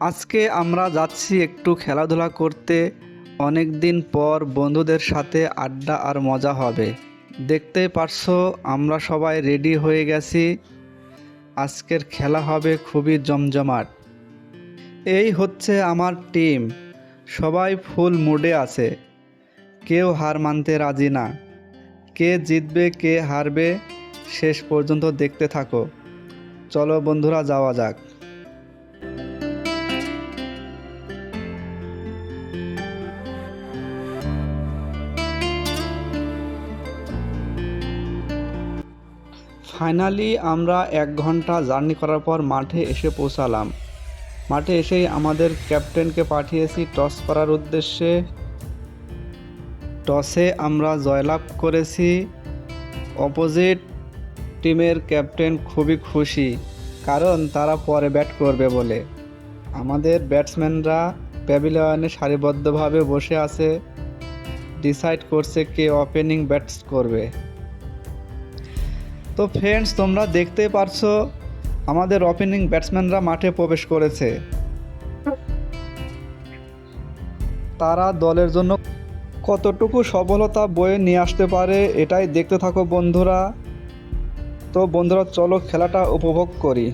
আজকে আমরা যাচ্ছি একটু খেলাধুলা করতে। অনেক দিন পর বন্ধুদের সাথে আড্ডা আর মজা হবে। দেখতেই পারছো আমরা সবাই রেডি হয়ে গেছি। আজকের খেলা হবে খুবই জমজমাট। এই হচ্ছে আমার টিম, সবাই ফুল মুডে আছে। কেউ হার মানতে রাজি না। কে জিতবে কে হারবে শেষ পর্যন্ত দেখতে থাকো। চলো বন্ধুরা, যাওয়া যাক। ফাইনালি আমরা 1 ঘন্টা জার্নি করার পর মাঠে এসে পৌঁছালাম। মাঠে এসেই আমাদের ক্যাপ্টেনকে পাঠিয়েছি টস করার উদ্দেশ্যে। টসে আমরা জয়লাভ করেছি। অপোজিট টিমের ক্যাপ্টেন খুবই খুশি, কারণ তারা পরে ব্যাট করবে বলে। আমাদের ব্যাটসম্যানরা প্যাভিলিয়নে সারিবদ্ধভাবে বসে আছে, ডিসাইড করছে কে ওপেনিং ব্যাটস করবে। তো ফ্রেন্ডস, তোমরা দেখতেই পারছো আমাদের ওপেনিং ব্যাটসম্যানরা মাঠে প্রবেশ করেছে। তারা দলের জন্য কতটুকু সফলতা বয়ে নিয়ে আসতে পারে এটাই দেখতে থাকো বন্ধুরা। তো বন্ধুরা, চলো খেলাটা উপভোগ করি।